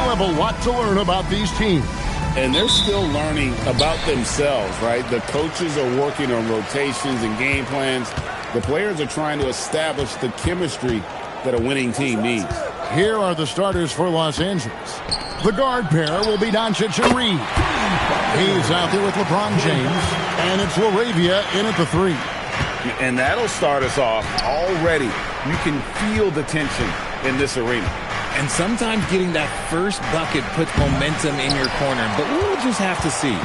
have a lot to learn about these teams. And they're still learning about themselves, right? The coaches are working on rotations and game plans. The players are trying to establish the chemistry that a winning team needs. Here are the starters for Los Angeles. The guard pair will be Doncic and Reed. He's out there with LeBron James, and it's LaRavia in at the 3. And that'll start us off already. You can feel the tension in this arena. And sometimes getting that first bucket puts momentum in your corner, but we'll just have to see.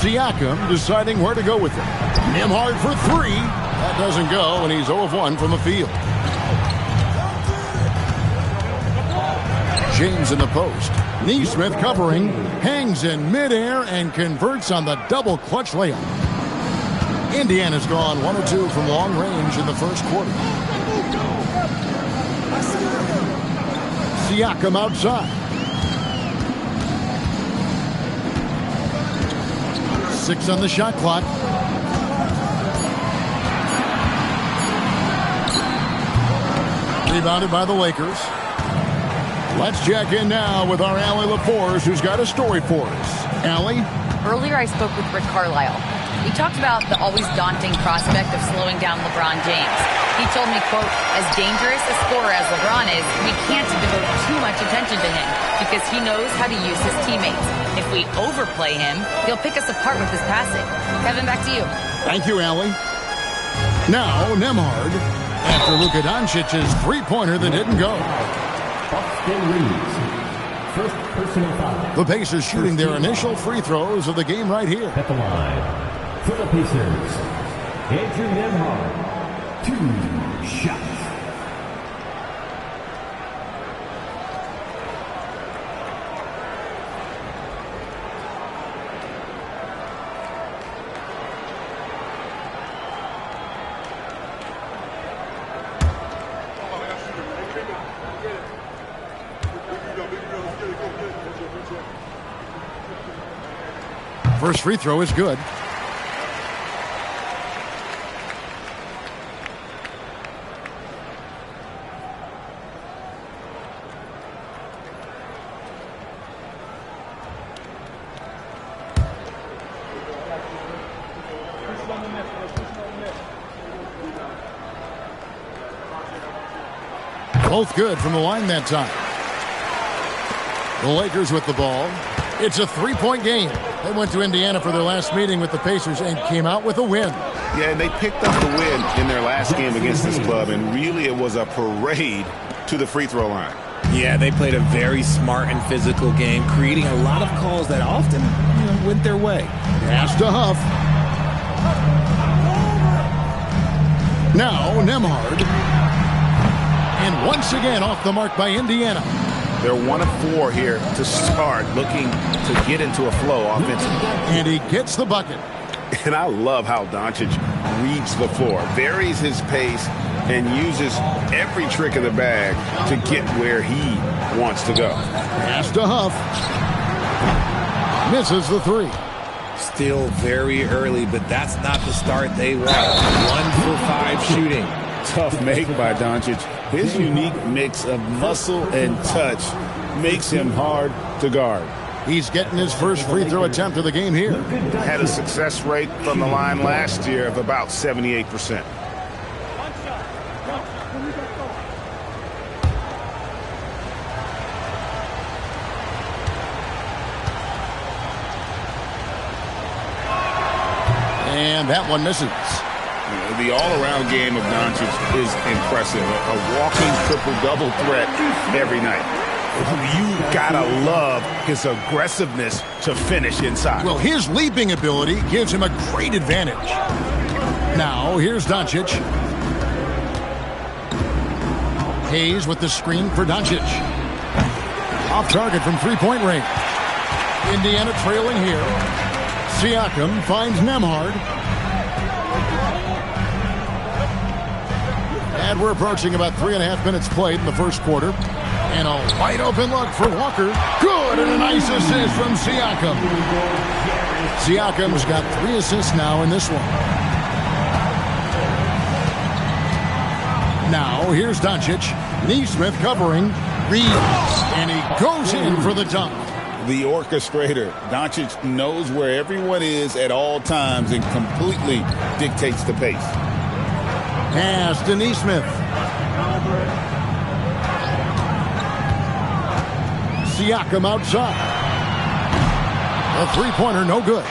Siakam deciding where to go with it. Nembhard for 3. That doesn't go, and he's 0 of 1 from the field. James in the post. Neesmith covering, hangs in midair, and converts on the double clutch layup. Indiana's gone 1 of 2 from long range in the first quarter. Siakam outside. 6 on the shot clock. Rebounded by the Lakers. Let's check in now with our Allie LaForce, who's got a story for us. Allie? Earlier I spoke with Rick Carlisle. He talked about the always daunting prospect of slowing down LeBron James. He told me, quote, as dangerous a scorer as LeBron is, we can't devote too much attention to him because he knows how to use his teammates. If we overplay him, he'll pick us apart with his passing. Kevin, back to you. Thank you, Allie. Now, Nembhard, after Luka Doncic's three-pointer that didn't go. First personal foul. The Pacers shooting their initial free throws of the game right here. At the line, for the Pacers, Andrew Nembhard, 2 shots. First free throw is good. Both good from the line that time. The Lakers with the ball. It's a three-point game. They went to Indiana for their last meeting with the Pacers and came out with a win. Yeah, and they picked up the win in their last game against this club, and really it was a parade to the free throw line. Yeah, they played a very smart and physical game, creating a lot of calls that often went their way. Pass to Huff. Now Nembhard. And once again off the mark by Indiana. They're 1 of 4 here to start, looking to get into a flow offensively. And he gets the bucket. And I love how Doncic reads the floor, varies his pace, and uses every trick in the bag to get where he wants to go. Pass to Huff. Misses the 3. Still very early, but that's not the start they want. 1 for 5 shooting. Tough make by Doncic. His unique mix of muscle and touch makes him hard to guard. He's getting his first free throw attempt of the game here. Had a success rate from the line last year of about 78%. And that one misses. The all-around game of Doncic is impressive. A walking triple-double threat every night. You gotta love his aggressiveness to finish inside. Well, his leaping ability gives him a great advantage. Now, here's Doncic. Hayes with the screen for Doncic. Off target from three-point range. Indiana trailing here. Siakam finds Nembhard. And we're approaching about 3.5 minutes played in the first quarter. And a wide open look for Walker. Good, and a nice assist from Siakam. Siakam's got 3 assists now in this one. Now, here's Doncic. Neesmith covering, reads, and he goes in for the dunk. The orchestrator. Doncic knows where everyone is at all times and completely dictates the pace. Pass to Neesmith. Siakam outside. A three-pointer, no good.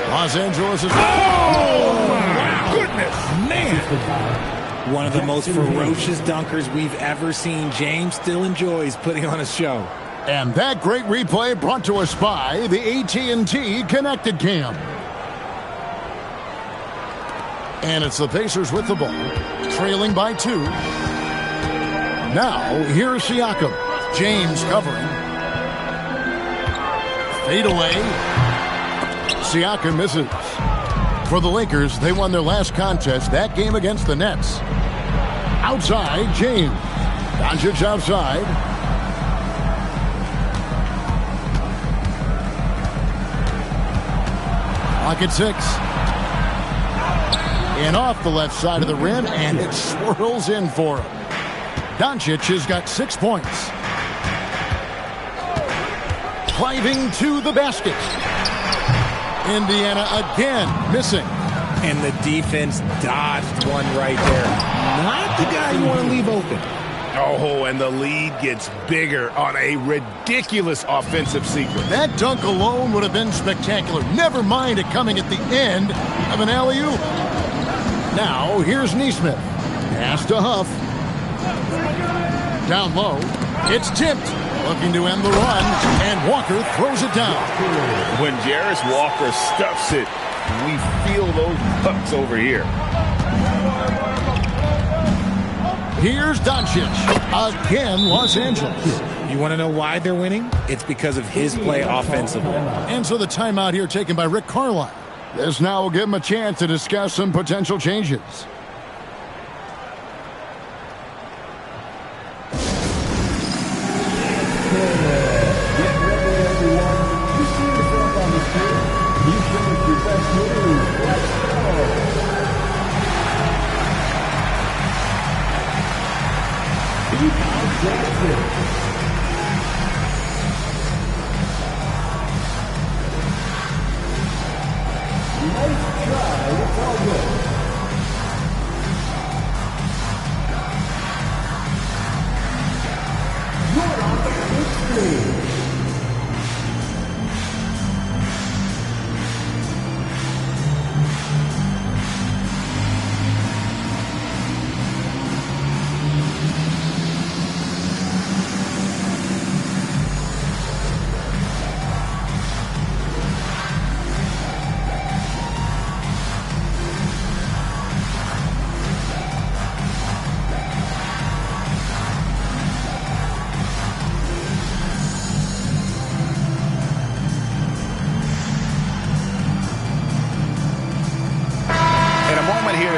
Los Angeles is... Oh, my goodness. Man. One of the most ferocious dunkers we've ever seen. James still enjoys putting on a show. And that great replay brought to us by the AT&T Connected Cam. And it's the Pacers with the ball, trailing by 2. Now, here's Siakam. James covering. Fade away. Siakam misses. For the Lakers, they won their last contest, that game against the Nets. Outside, James. Doncic outside. Clock at 6. And off the left side of the rim, and it swirls in for him. Doncic has got 6 points. Driving to the basket. Indiana again missing. And the defense dodged one right there. Not the guy you want to leave open. Oh, and the lead gets bigger on a ridiculous offensive sequence. That dunk alone would have been spectacular. Never mind it coming at the end of an alley-oop. Now, here's Neesmith. Pass to Huff. Down low. It's tipped. Looking to end the run. And Walker throws it down. When Jarris Walker stuffs it, we feel those pucks over here. Here's Doncic. Again, Los Angeles. You want to know why they're winning? It's because of his play offensively. And so the timeout here taken by Rick Carlisle. This now will give him a chance to discuss some potential changes.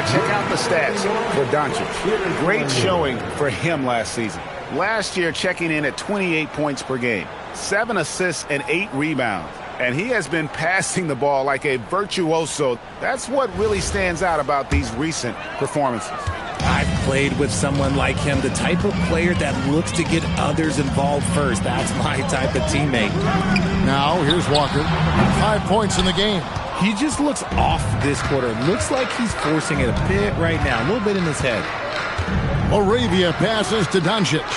Check out the stats for Doncic. Great showing for him last season. Last year, checking in at 28 points per game, 7 assists and 8 rebounds. And he has been passing the ball like a virtuoso. That's what really stands out about these recent performances. I've played with someone like him, the type of player that looks to get others involved first. That's my type of teammate. Now, here's Walker. 5 points in the game. He just looks off this quarter. Looks like he's forcing it a bit right now, a little bit in his head. Laravia passes to Doncic.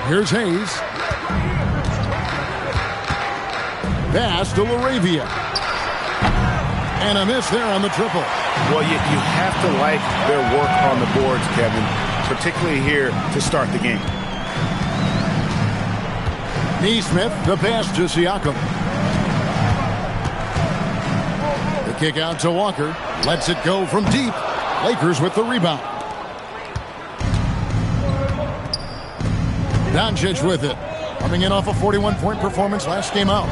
Here's Hayes. Pass to Laravia. And a miss there on the triple. Well, you have to like their work on the boards, Kevin, particularly here to start the game. Neesmith, the pass to Siakam. The kick out to Walker. Lets it go from deep. Lakers with the rebound. Doncic with it. Coming in off a 41-point performance last game out.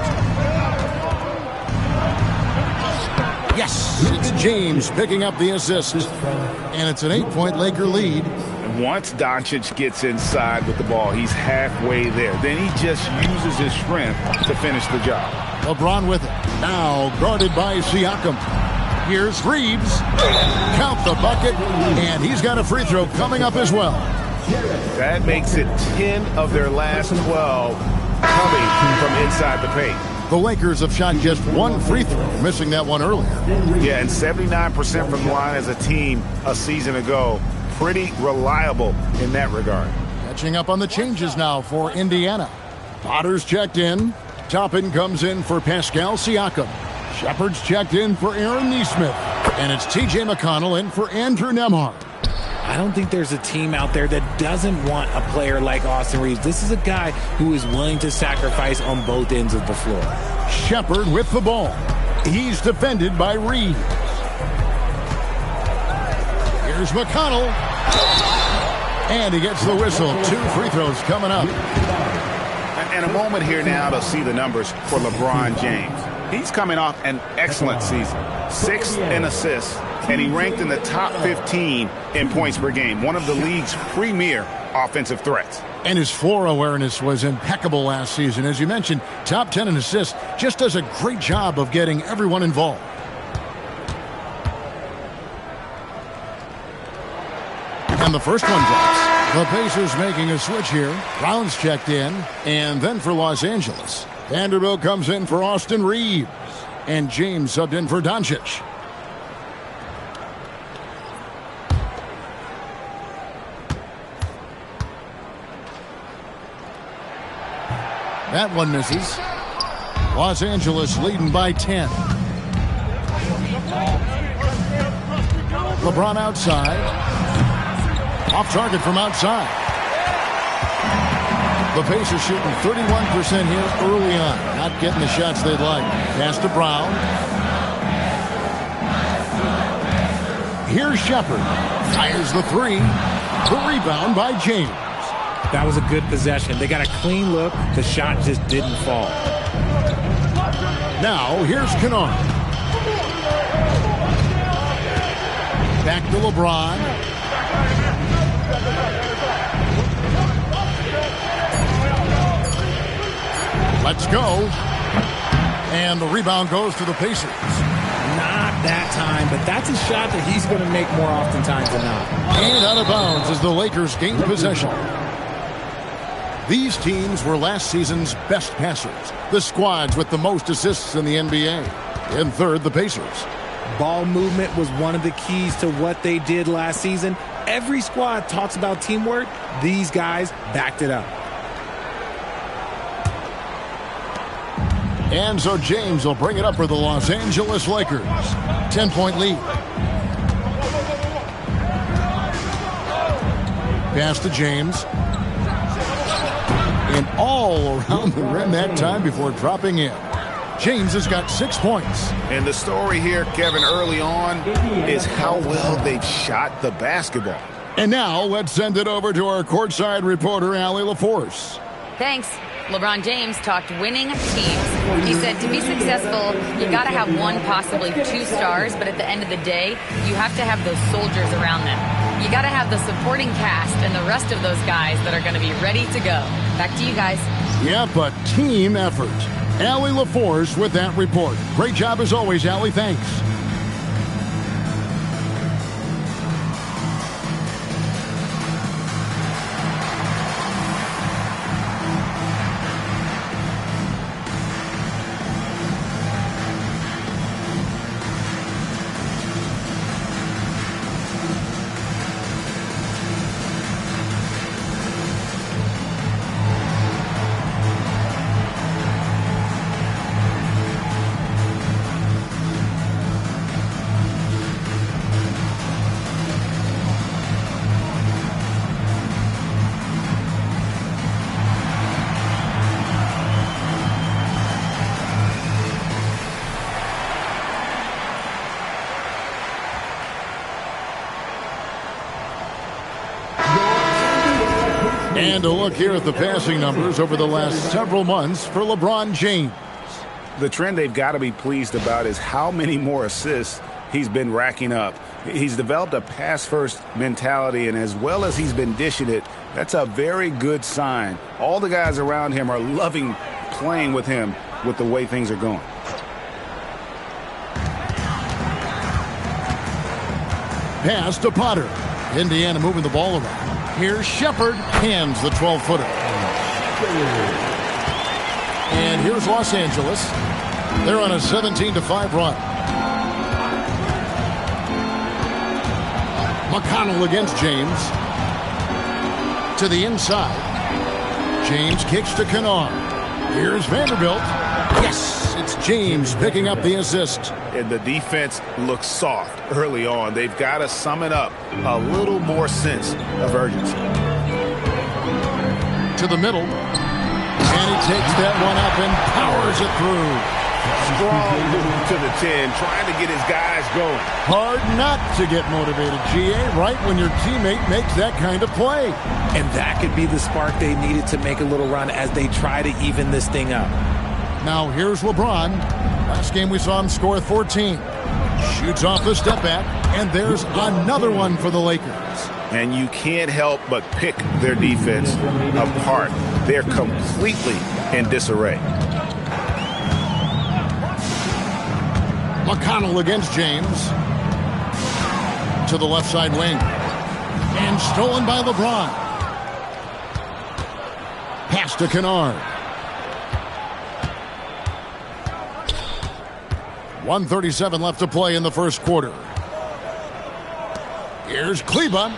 Yes, it's James picking up the assist. And it's an 8-point Laker lead. Once Doncic gets inside with the ball, he's halfway there. Then he just uses his strength to finish the job. LeBron with it. Now guarded by Siakam. Here's Reeves. Count the bucket, and he's got a free throw coming up as well. That makes it 10 of their last 12 coming from inside the paint. The Lakers have shot just one free throw, missing that one earlier. Yeah, and 79% from the line as a team a season ago. Pretty reliable in that regard. Catching up on the changes now for Indiana. Potter's checked in. Toppin comes in for Pascal Siakam. Shepard's checked in for Aaron Nesmith. And it's T.J. McConnell in for Andrew Nembhard. I don't think there's a team out there that doesn't want a player like Austin Reeves. This is a guy who is willing to sacrifice on both ends of the floor. Shepard with the ball. He's defended by Reeves. Here's McConnell. And he gets the whistle. 2 free throws coming up. And a moment here now to see the numbers for LeBron James. He's coming off an excellent season. 6 in assists, and he ranked in the top 15 in points per game. One of the league's premier offensive threats. And his floor awareness was impeccable last season. As you mentioned, top 10 in assists. Just does a great job of getting everyone involved. And the first one drops. The Pacers making a switch here. Brown's checked in. And then for Los Angeles, Vanderbilt comes in for Austin Reeves. And James subbed in for Doncic. That one misses. Los Angeles leading by 10. LeBron outside. Off target from outside. The Pacers shooting 31% here early on. Not getting the shots they'd like. Pass to Brown. Here's Shepard. Fires the 3. The rebound by James. That was a good possession. They got a clean look. The shot just didn't fall. Now, here's Kunad. Back to LeBron. Let's go. And the rebound goes to the Pacers. Not that time, but that's a shot that he's going to make more oftentimes than not. And out of bounds as the Lakers gain possession. These teams were last season's best passers. The squads with the most assists in the NBA. In third, the Pacers. Ball movement was one of the keys to what they did last season. Every squad talks about teamwork. These guys backed it up. And so James will bring it up for the Los Angeles Lakers. 10-point lead. Pass to James. And all around the rim that time before dropping in. James has got 6 points. And the story here, Kevin, early on is how well they've shot the basketball. And now let's send it over to our courtside reporter, Allie LaForce. Thanks. LeBron James talked winning teams. He said to be successful, you got to have 1, possibly 2 stars, but at the end of the day, you have to have those soldiers around them. You got to have the supporting cast and the rest of those guys that are going to be ready to go. Back to you guys. Yep, a team effort. Allie LaForce with that report. Great job as always, Allie. Thanks. And a look here at the passing numbers over the last several months for LeBron James. The trend they've got to be pleased about is how many more assists he's been racking up. He's developed a pass-first mentality, and as well as he's been dishing it, that's a very good sign. All the guys around him are loving playing with him with the way things are going. Pass to Potter. Indiana moving the ball around. Here's Shepard. Hands the 12-footer. And here's Los Angeles. They're on a 17-5 run. McConnell against James. To the inside. James kicks to Kunad. Here's Vanderbilt. Yes, it's James picking up the assist. And the defense looks soft early on. They've got to sum it up. A little more sense of urgency. To the middle. And he takes that one up and powers it through. Strong move to the 10, trying to get his guys going. Hard not to get motivated, GA, right when your teammate makes that kind of play. And that could be the spark they needed to make a little run as they try to even this thing up. Now here's LeBron. Last game we saw him score 14. Shoots off the step back, and there's another one for the Lakers. And you can't help but pick their defense apart. They're completely in disarray. McConnell against James. To the left side wing. And stolen by LeBron. Pass to Kunad. 1:37 left to play in the first quarter. Here's Kleba.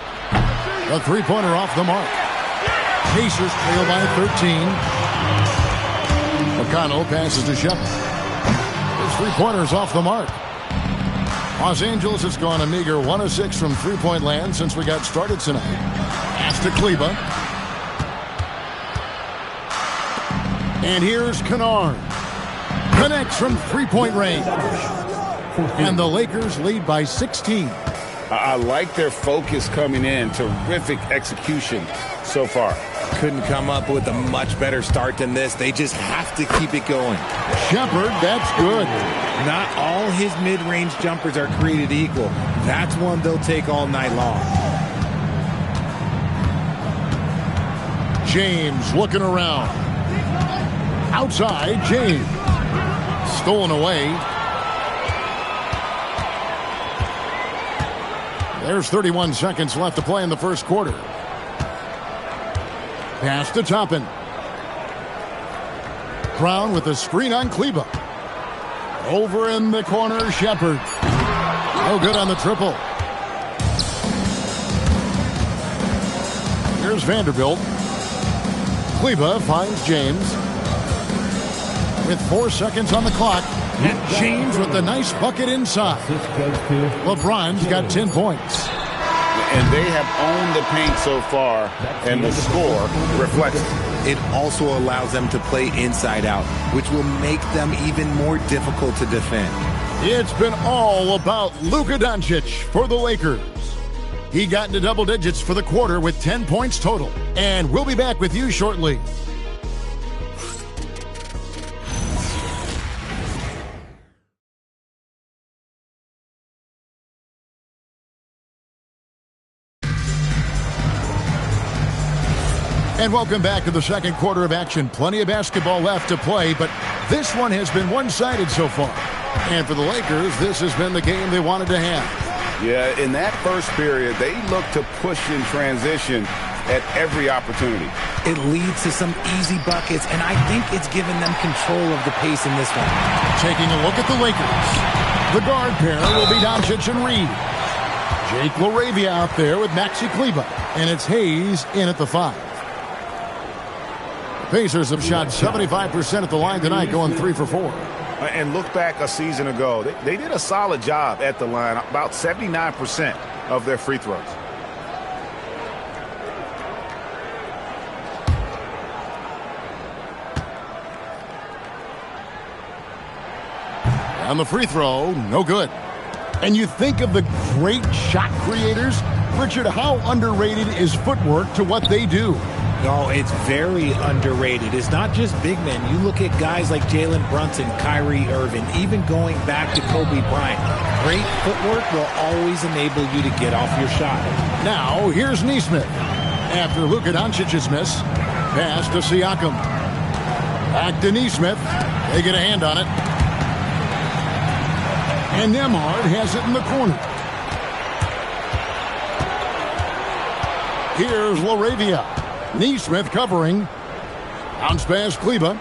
A three-pointer off the mark. Pacers trail by 13. McConnell passes to Shepard. His three-pointers off the mark. Los Angeles has gone a meager 1 of 6 from three-point land since we got started tonight. Pass to Kleba. And here's Kunad. Connects from three-point range. And the Lakers lead by 16. I like their focus coming in. Terrific execution so far. Couldn't come up with a much better start than this. They just have to keep it going. Shepard, that's good. Not all his mid-range jumpers are created equal. That's one they'll take all night long. James looking around. Outside, James. Stolen away. There's 31 seconds left to play in the first quarter. Pass to Toppin. Brown with a screen on Kleba. Over in the corner, Shepard. No good on the triple. Here's Vanderbilt. Kleba finds James. With 4 seconds on the clock. And James with the nice bucket inside. LeBron's got 10 points. And they have owned the paint so far, and the score reflects it. It also allows them to play inside out, which will make them even more difficult to defend. It's been all about Luka Doncic for the Lakers. He got into double digits for the quarter with 10 points total. And we'll be back with you shortly. And welcome back to the second quarter of action. Plenty of basketball left to play, but this one has been one-sided so far. And for the Lakers, this has been the game they wanted to have. Yeah, in that first period, they looked to push in transition at every opportunity. It leads to some easy buckets, and I think it's given them control of the pace in this one. Taking a look at the Lakers. The guard pair will be Doncic and Reed. Jake LaRavia out there with Maxi Kleba. And it's Hayes in at the 5. Pacers have shot 75% at the line tonight, going 3 for 4. And look back a season ago. They did a solid job at the line, about 79% of their free throws. On the free throw, no good. And you think of the great shot creators, Richard, how underrated is footwork to what they do? No, it's very underrated. It's not just big men. You look at guys like Jalen Brunson, Kyrie Irving, even going back to Kobe Bryant. Great footwork will always enable you to get off your shot. Now, here's Nesmith. After Luka Doncic's miss, pass to Siakam. Back to Nesmith. They get a hand on it. And Nembhard has it in the corner. Here's Laravia. Neesmith covering. Bounce pass, Kleba.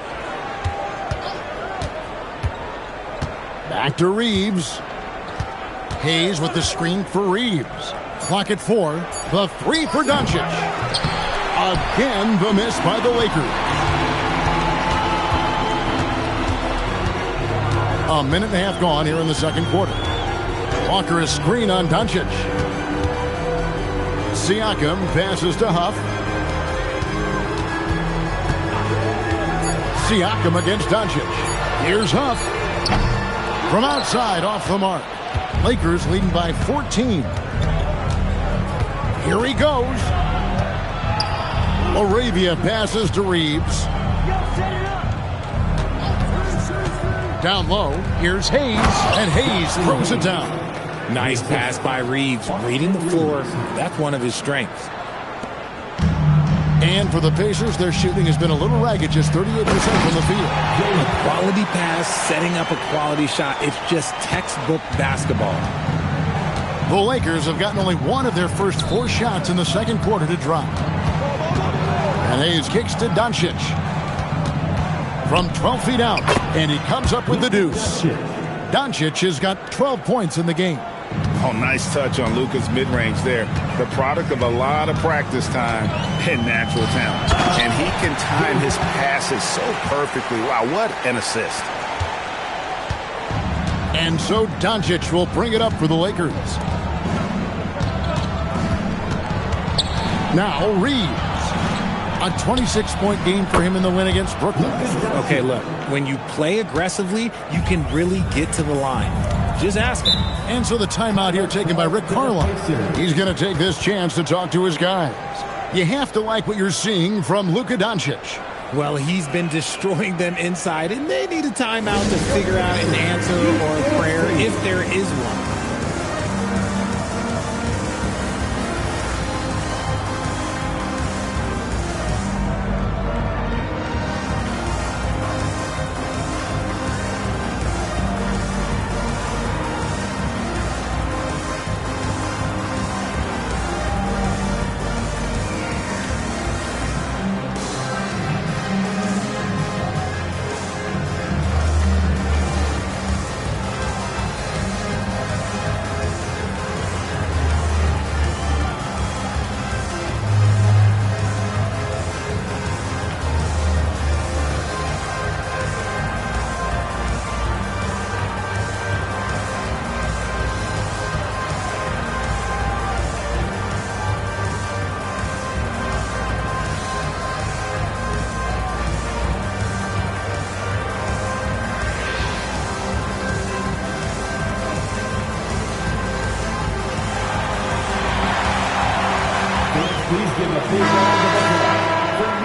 Back to Reeves. Hayes with the screen for Reeves. Clock at 4. The 3 for Doncic. Again, the miss by the Lakers. A minute and a half gone here in the second quarter. Walker is screen on Doncic. Siakam passes to Huff. Siakam against Doncic. Here's Huff. From outside, off the mark. Lakers leading by 14. Here he goes. Laravia passes to Reeves. Down low, here's Hayes, and Hayes throws it down. Nice pass by Reeves, reading the floor. That's one of his strengths. And for the Pacers, their shooting has been a little ragged, just 38% from the field. A quality pass, setting up a quality shot. It's just textbook basketball. The Lakers have gotten only one of their first 4 shots in the second quarter to drop. And Hayes kicks to Doncic. From 12 feet out, and he comes up with the deuce. Doncic has got 12 points in the game. Oh, nice touch on Luka's mid-range there. The product of a lot of practice time and natural talent. And he can time his passes so perfectly. Wow, what an assist. And so Doncic will bring it up for the Lakers. Now Reeves. A 26-point game for him in the win against Brooklyn. Okay, look, when you play aggressively, you can really get to the line. Just ask him. And so the timeout here taken by Rick Carlisle. He's going to take this chance to talk to his guys. You have to like what you're seeing from Luka Doncic. Well, he's been destroying them inside, and they need a timeout to figure out an answer or a prayer if there is one.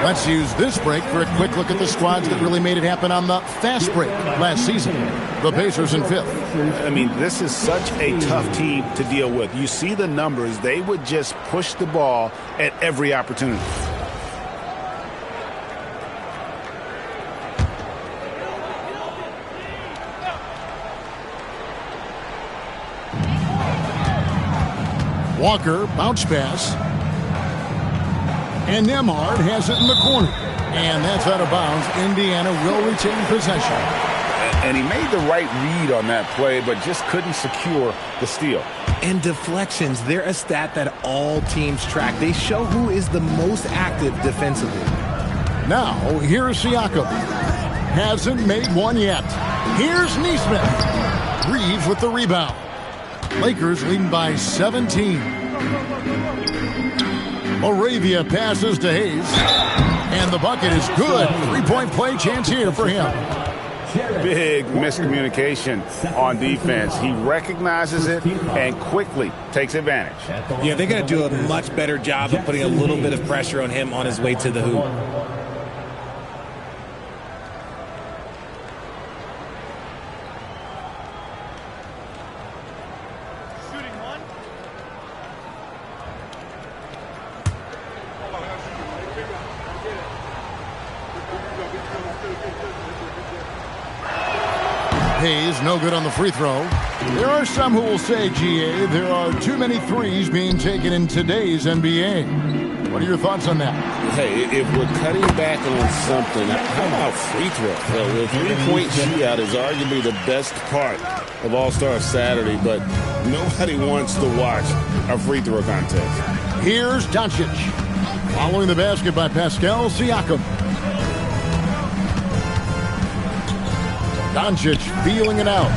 Let's use this break for a quick look at the squads that really made it happen on the fast break last season. The Pacers in 5th. I mean, this is such a tough team to deal with. You see the numbers. They would just push the ball at every opportunity. Walker, bounce pass. And Nembhard has it in the corner. And that's out of bounds. Indiana will retain possession. And he made the right read on that play, but just couldn't secure the steal. And deflections, they're a stat that all teams track. They show who is the most active defensively. Now, here's Siakam. Hasn't made one yet. Here's Neesmith. Reeves with the rebound. Lakers leading by 17. Laravia passes to Hayes. And the bucket is good. 3-point play chance here for him. Big miscommunication on defense. He recognizes it and quickly takes advantage. Yeah, they're going to do a much better job of putting a little bit of pressure on him on his way to the hoop. Hayes, no good on the free throw. There are some who will say, GA, there are too many threes being taken in today's NBA. What are your thoughts on that? Hey, if we're cutting back on something, how about free throw? The three-point shootout is arguably the best part of All-Star Saturday, but nobody wants to watch a free throw contest. Here's Doncic. Following the basket by Pascal Siakam. Doncic feeling it out.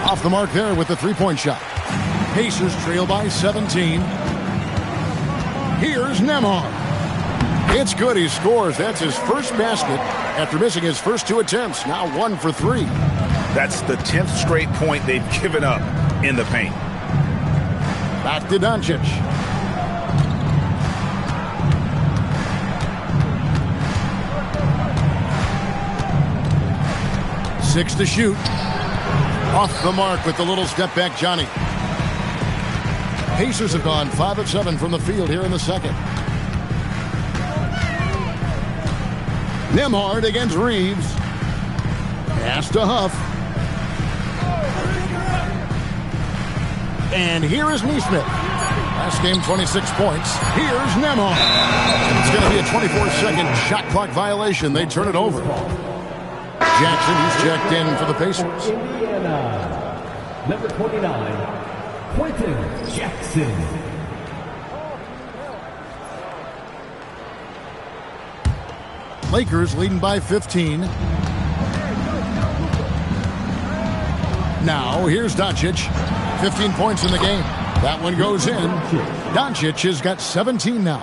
Off the mark there with the three-point shot. Pacers trail by 17. Here's Nembhard. It's good. He scores. That's his first basket after missing his first 2 attempts. Now 1 for 3. That's the 10th straight point they've given up in the paint. Back to Doncic. Six to shoot. Off the mark with the little step back, Johnny. Pacers have gone 5 of 7 from the field here in the second. Nembhard against Reeves. Pass to Huff. And here is Neesmith. Last game, 26 points. Here's Nembhard. It's going to be a 24-second shot clock violation. They turn it over. Jackson, he's checked in for the Pacers. Indiana, number 29, Quentin Jackson. Lakers leading by 15. Now, here's Doncic. 15 points in the game. That one goes in. Doncic has got 17 now.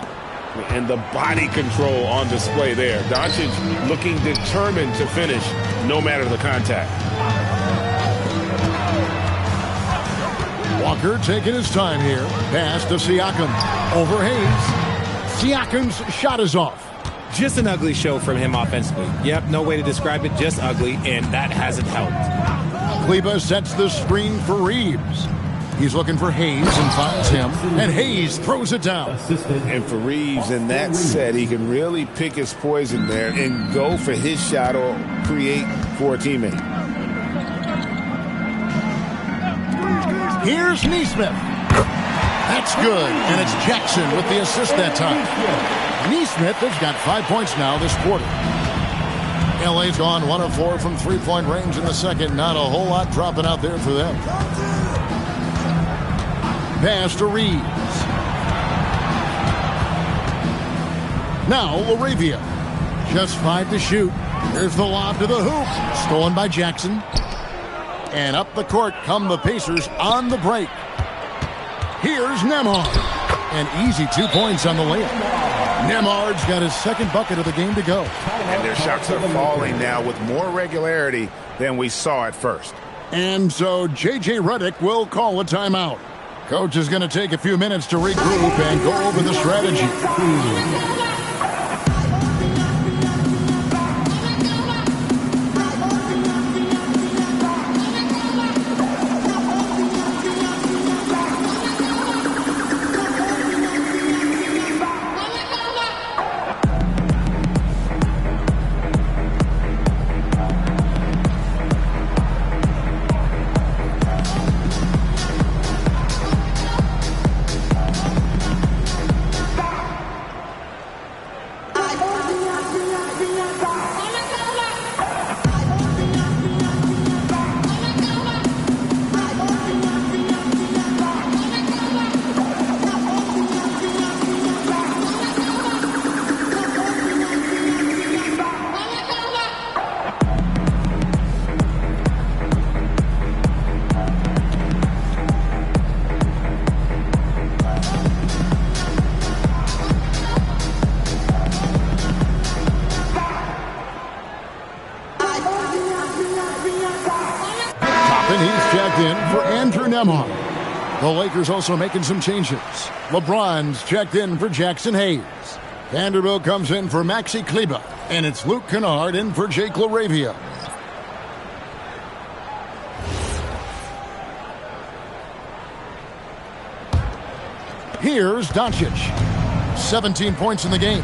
And the body control on display there. Doncic looking determined to finish no matter the contact. Walker taking his time here. Pass to Siakam. Over Hayes. Siakam's shot is off. Just an ugly show from him offensively. Yep, no way to describe it, just ugly, and that hasn't helped. Kleber sets the screen for Reeves. He's looking for Hayes and finds him, and Hayes throws it down. And for Reeves in that set, he can really pick his poison there and go for his shot or create for a teammate. Here's Neesmith. That's good, and it's Jackson with the assist that time. Neesmith has got 5 points now this quarter. LA's gone 1 of 4 from three-point range in the second. Not a whole lot dropping out there for them. Pass to Reeves. Now Laravia. Just 5 to shoot. There's the lob to the hoop. Stolen by Jackson. And up the court come the Pacers on the break. Here's Nembhard. An easy 2 points on the layup. Nembhard's got his second bucket of the game to go. And their shots are falling now with more regularity than we saw at first. And so J.J. Redick will call a timeout. Coach is going to take a few minutes to regroup and go over the strategy. The Lakers also making some changes. LeBron's checked in for Jackson Hayes. Vanderbilt comes in for Maxi Kleber. And it's Luke Kennard in for Jake LaRavia. Here's Doncic. 17 points in the game.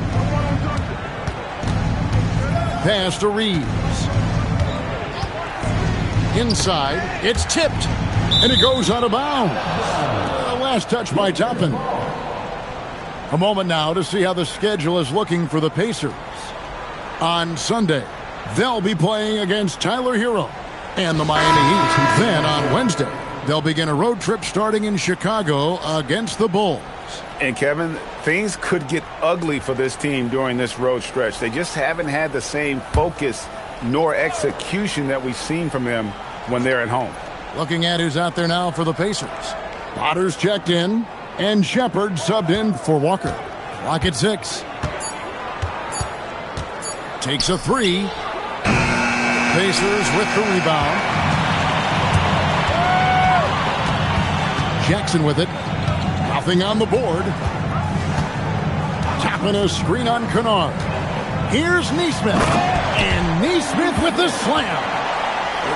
Pass to Reeves. Inside, it's tipped. And it goes out of bounds. Last touch by Toppin. A moment now to see how the schedule is looking for the Pacers. On Sunday, they'll be playing against Tyler Hero and the Miami Heat. Then on Wednesday, they'll begin a road trip starting in Chicago against the Bulls. And Kevin, things could get ugly for this team during this road stretch. They just haven't had the same focus nor execution that we've seen from them when they're at home. Looking at who's out there now for the Pacers. Potter's checked in, and Shepard subbed in for Walker. Clock at 6. Takes a 3. Pacers with the rebound. Jackson with it. Nothing on the board. Tapping a screen on Kunad. Here's Neesmith. And Neesmith with the slam.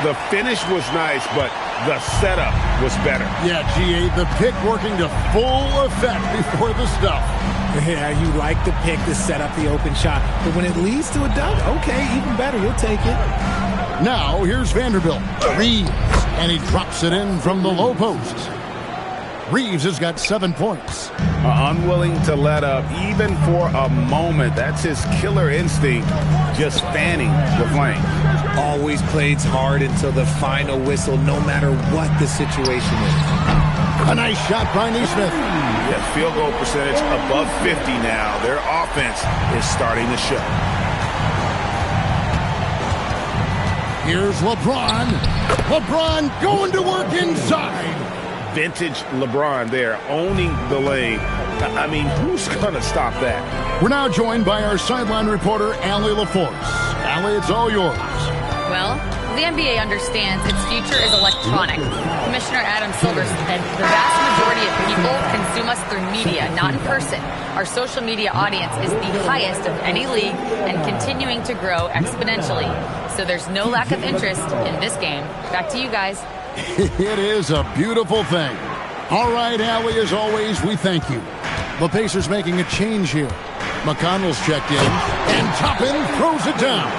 The finish was nice, but the setup was better. Yeah, G.A., the pick working to full effect before the stuff. Yeah, you like the pick to set up the open shot. But when it leads to a dunk, okay, even better. You'll take it. Now, here's Vanderbilt. Reeves, and he drops it in from the low post. Reeves has got 7 points. Unwilling to let up, even for a moment. That's his killer instinct, just fanning the flame. Always plays hard until the final whistle, no matter what the situation is. A nice shot by Neesmith. Yeah, field goal percentage above 50 now. Their offense is starting to show. Here's LeBron. LeBron going to work inside. Vintage LeBron there, owning the lane. I mean, who's going to stop that? We're now joined by our sideline reporter, Allie LaForce. Allie, it's all yours. Well, the NBA understands its future is electronic. Commissioner Adam Silver said the vast majority of people consume us through media, not in person. Our social media audience is the highest of any league and continuing to grow exponentially. So there's no lack of interest in this game. Back to you guys. It is a beautiful thing. All right, Allie, as always, we thank you. The Pacers making a change here. McConnell's checked in, and Toppin throws it down.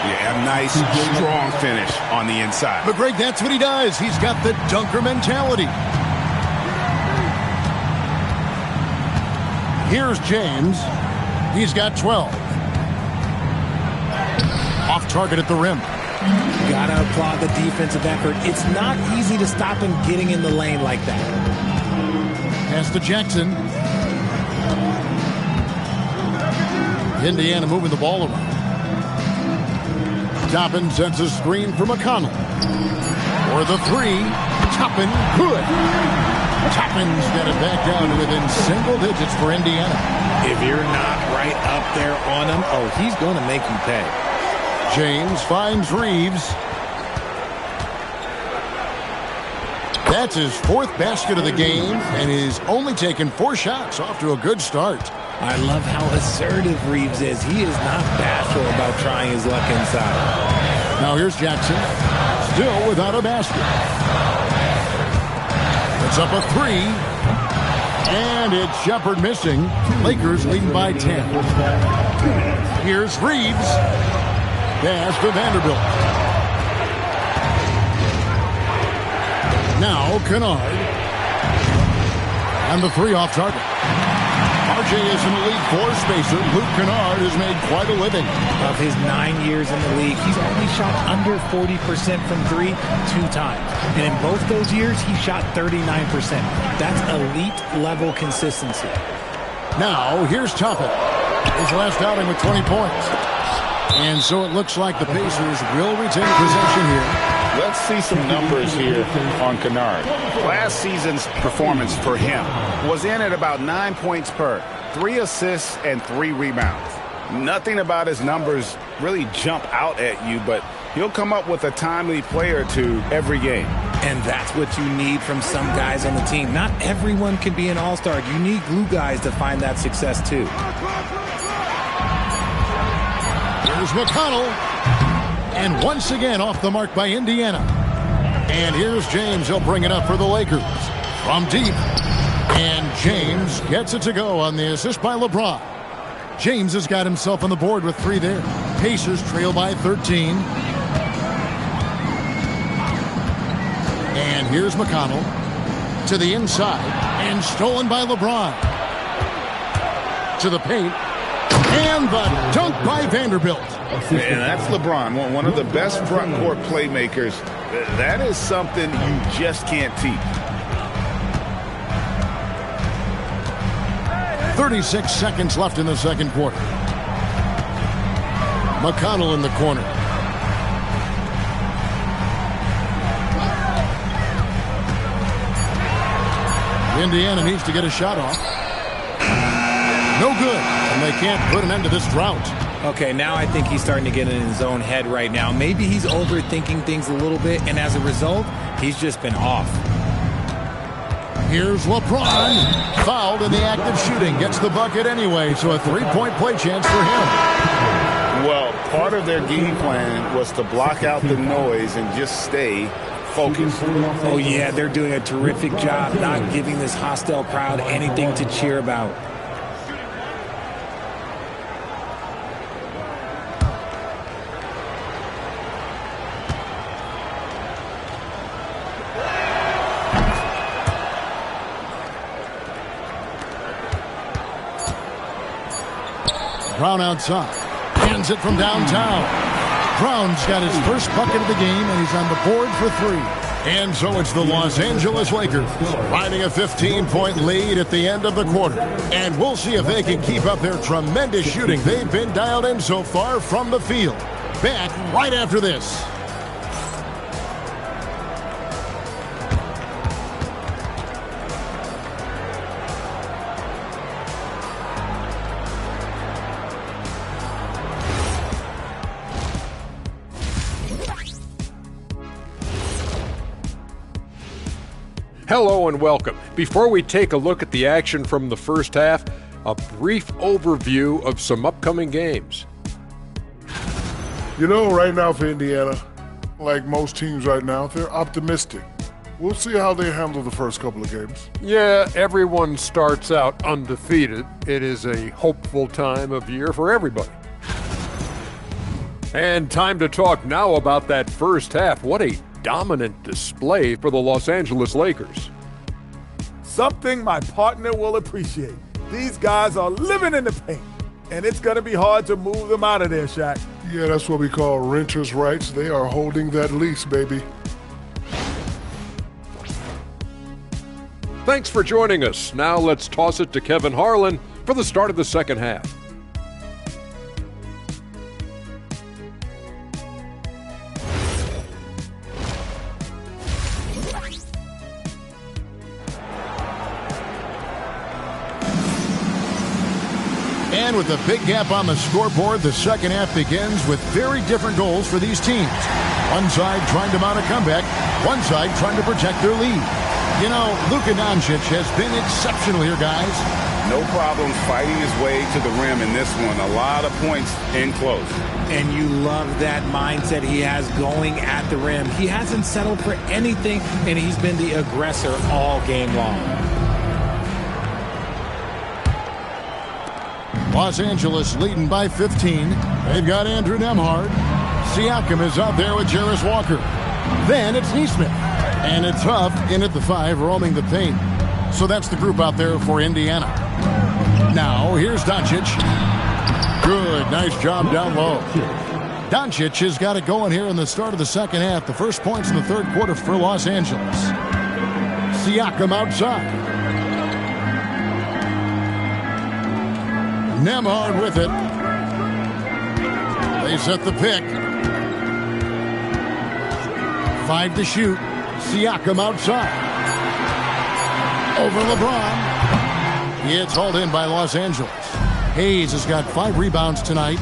Yeah, a nice, strong finish on the inside. But, Greg, that's what he does. He's got the dunker mentality. Here's James. He's got 12. Off target at the rim. Gotta applaud the defensive effort. It's not easy to stop him getting in the lane like that. Pass to Jackson. Indiana moving the ball around. Toppin sends a screen for McConnell. For the 3. Toppin, good. Toppin's got it back down to within single digits for Indiana. If you're not right up there on him, oh, he's going to make you pay. James finds Reeves. That's his 4th basket of the game, and he's only taken 4 shots. Off to a good start. I love how assertive Reeves is. He is not bashful about trying his luck inside. Now here's Jackson. Still without a basket. It's up a 3. And it's Shepard missing. Lakers leading by 10. Here's Reeves. Pass to Vanderbilt. Now Kunad. And the 3 off target. RJ is an elite 4 spacer. Luke Kunad has made quite a living. Of his 9 years in the league, he's only shot under 40% from 3 2 times. And in both those years, he shot 39%. That's elite level consistency. Now here's Toppin. His last outing with 20 points. And so it looks like the Pacers will retain possession here. Let's see some numbers here on Kunad. Last season's performance for him was in at about 9 points per, 3 assists and 3 rebounds. Nothing about his numbers really jump out at you, but he'll come up with a timely play or two every game. And that's what you need from some guys on the team. Not everyone can be an all-star. You need glue guys to find that success too. Here's McConnell. And once again off the mark by Indiana. And here's James. He'll bring it up for the Lakers. From deep. And James gets it to go on the assist by LeBron. James has got himself on the board with 3 there. Pacers trail by 13. And here's McConnell to the inside. And stolen by LeBron. to the paint. And the dunk by Vanderbilt. And that's LeBron, one of the best front court playmakers. That is something you just can't teach. 36 seconds left in the second quarter. McConnell in the corner. Indiana needs to get a shot off. No good, and they can't put an end to this drought. Okay, now I think he's starting to get in his own head right now. Maybe he's overthinking things a little bit, and as a result, he's just been off. Here's LeBron. Fouled in the act of shooting. Gets the bucket anyway, so a three-point play chance for him. Well, part of their game plan was to block out the noise and just stay focused. Oh, yeah, they're doing a terrific job not giving this hostile crowd anything to cheer about. Brown outside. Hands it from downtown. Brown's got his first bucket of the game, and he's on the board for three. And so it's the Los Angeles Lakers riding a 15-point lead at the end of the quarter. And we'll see if they can keep up their tremendous shooting they've been dialed in so far from the field. Back right after this. Hello and welcome. Before we take a look at the action from the first half, a brief overview of some upcoming games. You know, right now for Indiana, like most teams right now, they're optimistic. We'll see how they handle the first couple of games. Yeah, everyone starts out undefeated. It is a hopeful time of year for everybody. And time to talk now about that first half. What a dominant display for the Los Angeles Lakers. Something my partner will appreciate. These guys are living in the paint, and it's going to be hard to move them out of there, Shaq. Yeah, that's what we call renters' rights. They are holding that lease, baby. Thanks for joining us. Now let's toss it to Kevin Harlan for the start of the second half. And with a big gap on the scoreboard, the second half begins with very different goals for these teams. One side trying to mount a comeback, one side trying to protect their lead. You know, Luka Doncic has been exceptional here, guys. No problem fighting his way to the rim in this one. A lot of points in close. And you love that mindset he has going at the rim. He hasn't settled for anything, and he's been the aggressor all game long. Los Angeles leading by 15. They've got Andrew Nembhard. Siakam is out there with Jarris Walker. Then it's Nesmith. And it's Huff in at the 5, roaming the paint. So that's the group out there for Indiana. Now, here's Doncic. Good, nice job down low. Doncic has got it going here in the start of the second half. The first points in the third quarter for Los Angeles. Siakam outside. Nembhard with it. They set the pick. 5 to shoot. Siakam outside. Over LeBron. It's hauled in by Los Angeles. Hayes has got 5 rebounds tonight.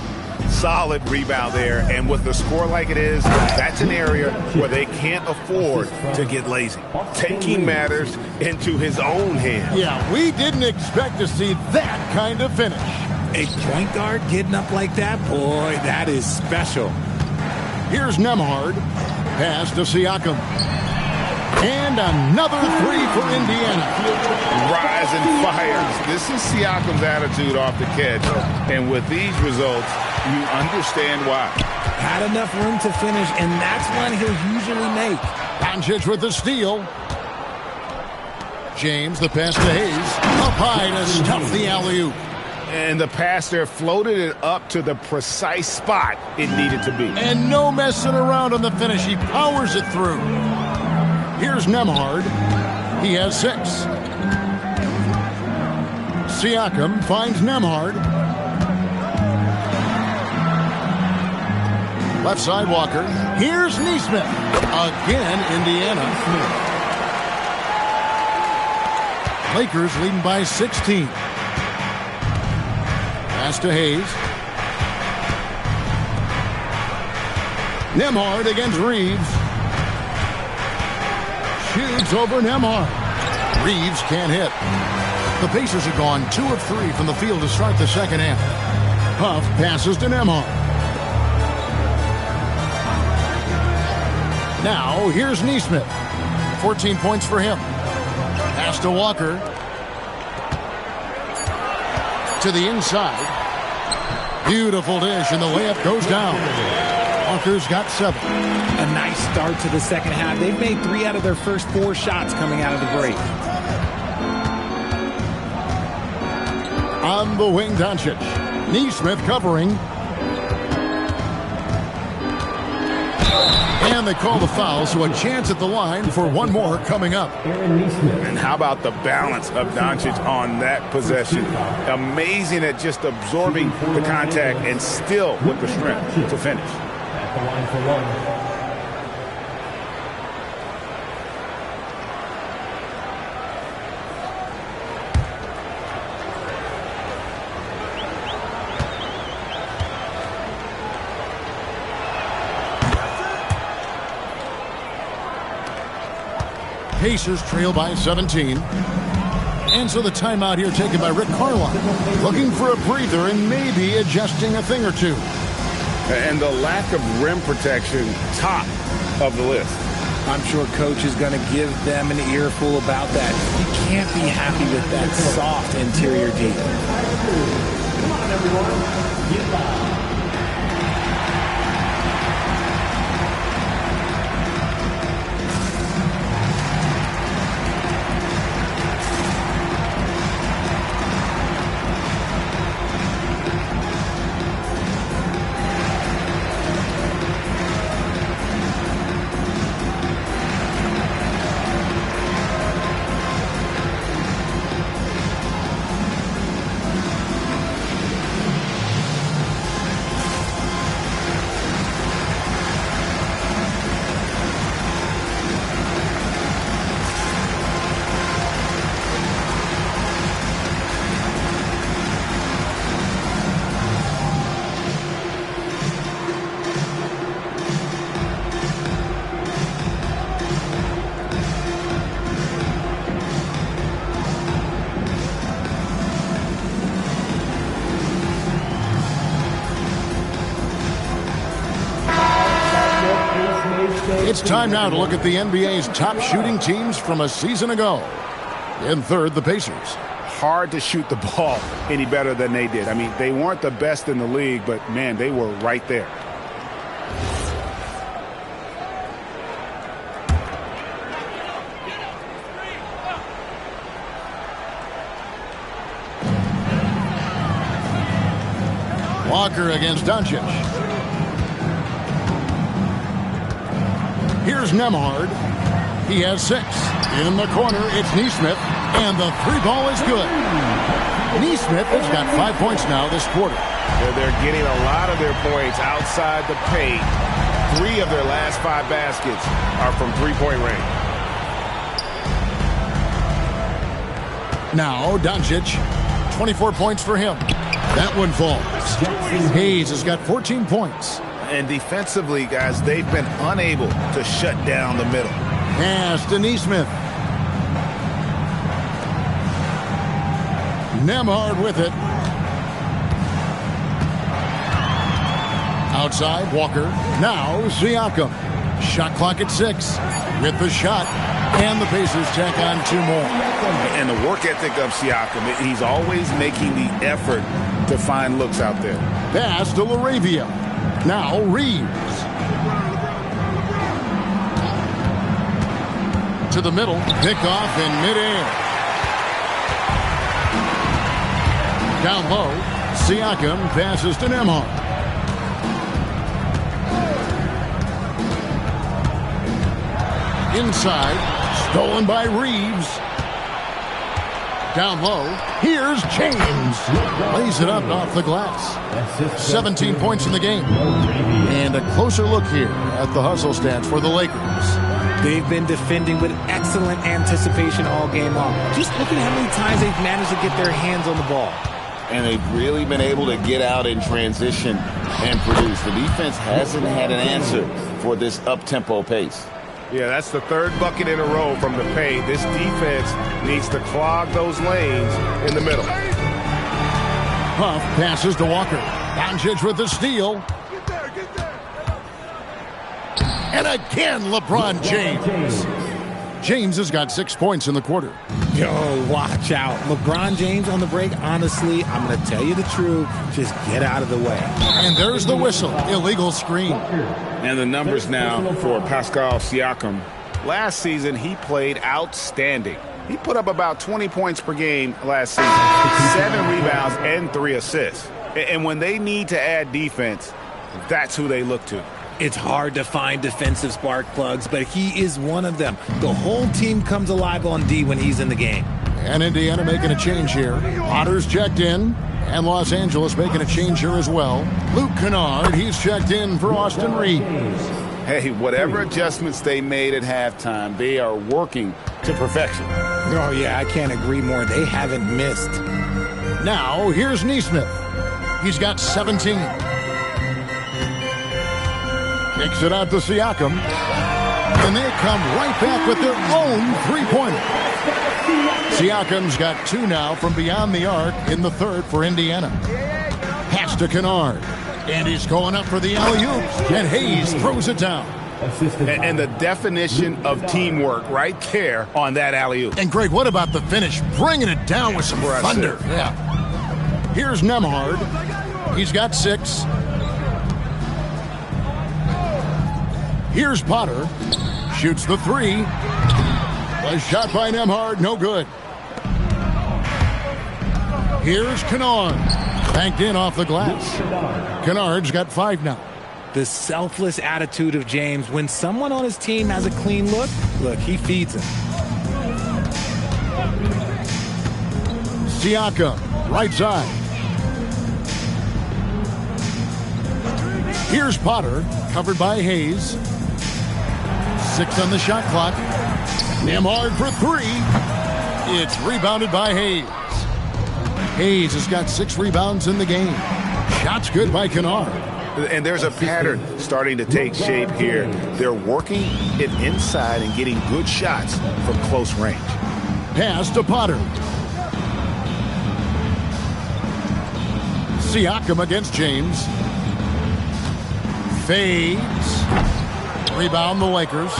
Solid rebound there, and with the score like it is, that's an area where they can't afford to get lazy. Taking matters into his own hands. Yeah, we didn't expect to see that kind of finish. A point guard getting up like that, boy, that is special. Here's Nembhard. Pass to Siakam. And another 3 for Indiana. Rise and fires. This is Siakam's attitude off the catch. And with these results, you understand why. Had enough room to finish, and that's one he'll usually make. Doncic with the steal. James, the pass to Hayes. Up high to stuff the alley-oop. And the pass there floated it up to the precise spot it needed to be. And no messing around on the finish. He powers it through. Here's Nembhard. He has 6. Siakam finds Nembhard. Left side Walker. Here's Nesmith. Again, Indiana. Lakers leading by 16. Pass to Hayes. Nembhard against Reeves. Shoots over Nembhard. Reeves can't hit. The Pacers have gone 2 of 3 from the field to start the second half. Huff passes to Nembhard. Now, here's Nesmith. 14 points for him. Pass to Walker. To the inside. Beautiful dish, and the layup goes down. Walker's got 7. A nice start to the second half. They've made 3 out of their first 4 shots coming out of the break. On the wing, Doncic. Nesmith covering. And they call the foul, so a chance at the line for one more coming up. And how about the balance of Doncic on that possession? Amazing at just absorbing the contact and still with the strength to finish. At the line for one. Pacers trail by 17. And so the timeout here taken by Rick Carlisle. Looking for a breather and maybe adjusting a thing or two. And the lack of rim protection, top of the list. I'm sure Coach is going to give them an earful about that. You can't be happy with that soft interior D. Come on, everyone. Get loud. It's time now to look at the NBA's top shooting teams from a season ago. In third, the Pacers. Hard to shoot the ball any better than they did. I mean, they weren't the best in the league, but, man, they were right there. Walker against Doncic. Here's Nembhard. He has 6. In the corner, it's Nesmith. And the 3 ball is good. Nesmith has got 5 points now this quarter. They're getting a lot of their points outside the paint. 3 of their last 5 baskets are from three-point range. Now, Doncic. 24 points for him. That one falls. Hayes has got 14 points. And defensively, guys, they've been unable to shut down the middle. Pass to Nesmith. Nembhard with it. Outside, Walker. Now, Siakam. Shot clock at 6. With the shot. And the Pacers tack on 2 more. And the work ethic of Siakam, he's always making the effort to find looks out there. Pass to LaRavia. Now Reeves. To the middle. Pick off in midair. Down low, Siakam passes to Nembhard. Inside, stolen by Reeves. Down low, here's James. Lays it up off the glass. 17 points in the game. And a closer look here at the hustle stats for the Lakers. They've been defending with excellent anticipation all game long. Just look at how many times they've managed to get their hands on the ball. And they've really been able to get out in transition and produce. The defense hasn't had an answer for this up-tempo pace. Yeah, that's the third bucket in a row from the paint. This defense needs to clog those lanes in the middle. Huff passes to Walker. Doncic with the steal. And again, LeBron James. James has got 6 points in the quarter. Yo, watch out. LeBron James on the break, honestly, I'm going to tell you the truth. Just get out of the way. And there's the whistle. Illegal screen. And the numbers now for Pascal Siakam. Last season, he played outstanding. He put up about 20 points per game last season, 7 rebounds and 3 assists. And when they need to add defense, that's who they look to. It's hard to find defensive spark plugs, but he is one of them. The whole team comes alive on D when he's in the game. And Indiana making a change here. Potter's checked in. And Los Angeles making a change here as well. Luke Kennard, he's checked in for Austin Reeves. Hey, whatever adjustments they made at halftime, they are working to perfection. Oh, yeah, I can't agree more. They haven't missed. Now, here's Nesmith. He's got 17. Kicks it out to Siakam. And they come right back with their own three-pointer. Siakam's got 2 now from beyond the arc in the third for Indiana. Pass to Kennard. And he's going up for the alley-oop. And Hayes throws it down. And the definition of teamwork right there on that alley-oop. And Greg, what about the finish? Bringing it down with some thunder. Yeah. Here's Nembhard. He's got 6. Here's Potter. Shoots the 3. A shot by Nembhard, no good. Here's Kennard. Banked in off the glass. Kennard's got 5 now. The selfless attitude of James. When someone on his team has a clean look, he feeds him. Siakam, right side. Here's Potter, covered by Hayes. 6 on the shot clock. Nembhard for 3. It's rebounded by Hayes. Hayes has got 6 rebounds in the game. Shots good by Kennard. And there's a pattern starting to take shape here. They're working it inside and getting good shots from close range. Pass to Potter. Siakam against James. Fades. Rebound the Lakers.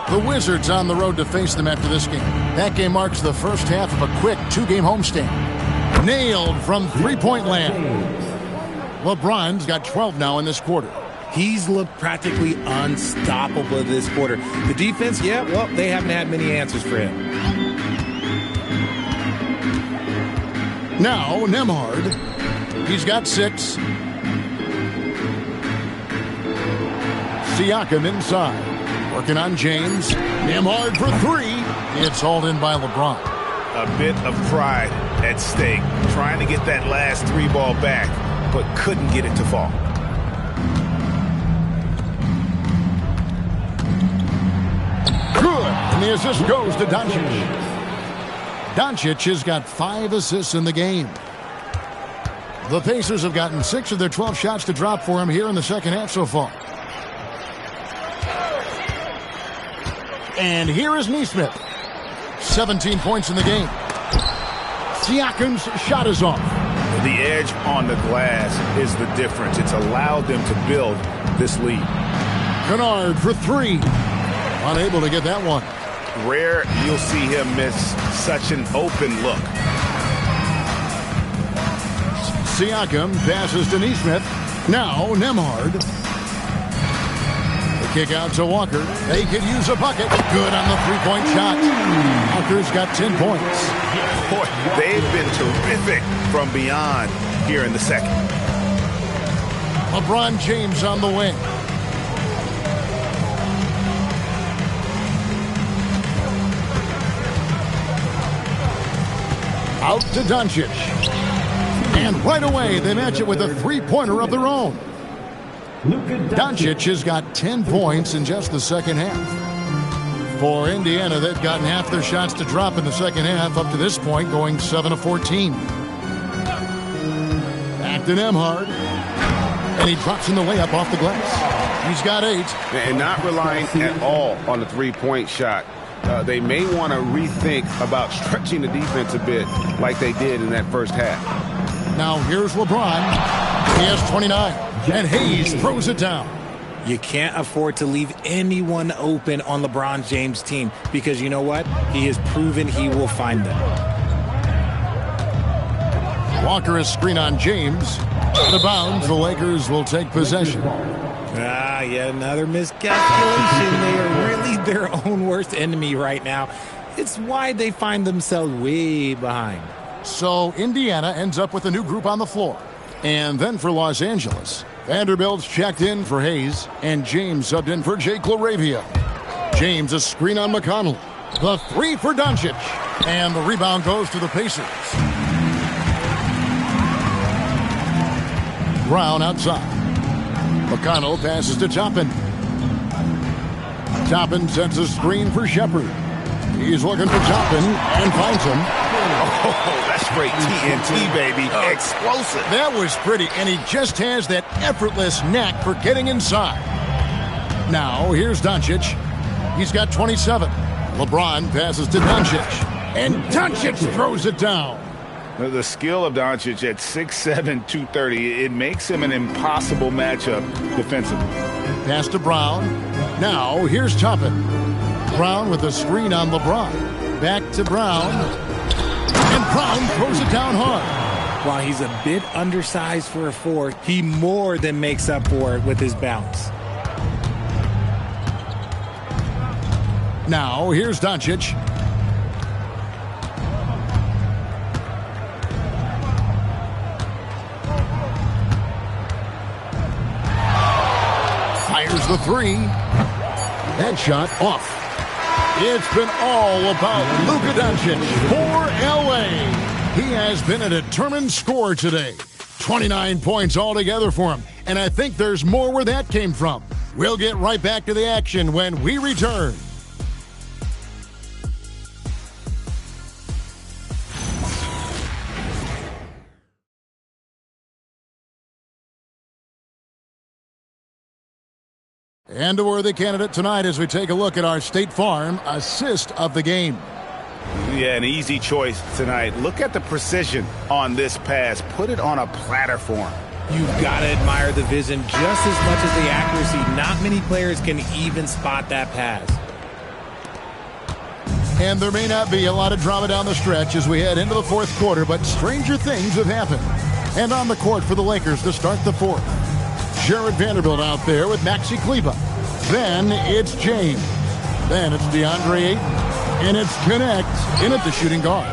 The Wizards on the road to face them after this game. That game marks the first half of a quick 2-game homestand. Nailed from three-point land. LeBron's got 12 now in this quarter. He's looked practically unstoppable this quarter. The defense, they haven't had many answers for him. Now, Nembhard. He's got 6. Siakam inside. Working on James. Nembhard for 3. It's hauled in by LeBron. A bit of pride at stake. Trying to get that last 3 ball back, but couldn't get it to fall. Good. And the assist goes to Doncic. Doncic has got 5 assists in the game. The Pacers have gotten 6 of their 12 shots to drop for him here in the second half so far. And here is Nesmith. 17 points in the game. Siakam's shot is off. The edge on the glass is the difference. It's allowed them to build this lead. Kennard for 3. Unable to get that one. Rare you'll see him miss such an open look. Siakam passes to Nesmith. Now Nembhard. The kick out to Walker. They could use a bucket. Good on the 3-point shot. Walker's got 10 points. Boy, they've been terrific from beyond here in the second. LeBron James on the wing. Out to Doncic. And right away, they match it with a three-pointer of their own. Doncic has got 10 points in just the second half. For Indiana, they've gotten half their shots to drop in the second half up to this point, going 7 of 14. Back to Nembhard. And he drops in the layup off the glass. He's got 8. And not relying at all on the three-point shot. They may want to rethink about stretching the defense a bit like they did in that first half. Now here's LeBron. He has 29. And Hayes throws it down. You can't afford to leave anyone open on LeBron James' team because you know what? He has proven he will find them. Walker is screen on James. Out of bounds, the Lakers will take possession. Yet another miscalculation. They are really their own worst enemy right now. It's why they find themselves way behind. So Indiana ends up with a new group on the floor. And then for Los Angeles, Vanderbilt's checked in for Hayes, and James subbed in for Jake LaRavia. James a screen on McConnell. The three for Doncic. And the rebound goes to the Pacers. Brown outside. McConnell passes to Toppin. Toppin sends a screen for Shepard. He's looking for Toppin and finds him. Oh, that's straight TNT, baby. Explosive. That was pretty, and he just has that effortless knack for getting inside. Now, here's Doncic. He's got 27. LeBron passes to Doncic. And Doncic throws it down. The skill of Doncic at 6'7", 230, it makes him an impossible matchup defensively. Pass to Brown. Now, here's Toppin. Brown with a screen on LeBron. Back to Brown. And Brown throws it down hard. While he's a bit undersized for a 4, he more than makes up for it with his bounce. Now, here's Doncic. Fires the 3. That shot off. It's been all about Luka Doncic for L.A. He has been a determined scorer today. 29 points altogether for him. And I think there's more where that came from. We'll get right back to the action when we return. And a worthy candidate tonight as we take a look at our State Farm assist of the game. Yeah, an easy choice tonight. Look at the precision on this pass. Put it on a platter for him. You've got to admire the vision just as much as the accuracy. Not many players can even spot that pass. And there may not be a lot of drama down the stretch as we head into the fourth quarter, but stranger things have happened. And on the court for the Lakers to start the fourth. Jared Vanderbilt out there with Maxi Kleber. Then it's James. Then it's DeAndre Ayton. And it's Connect in at the shooting guard.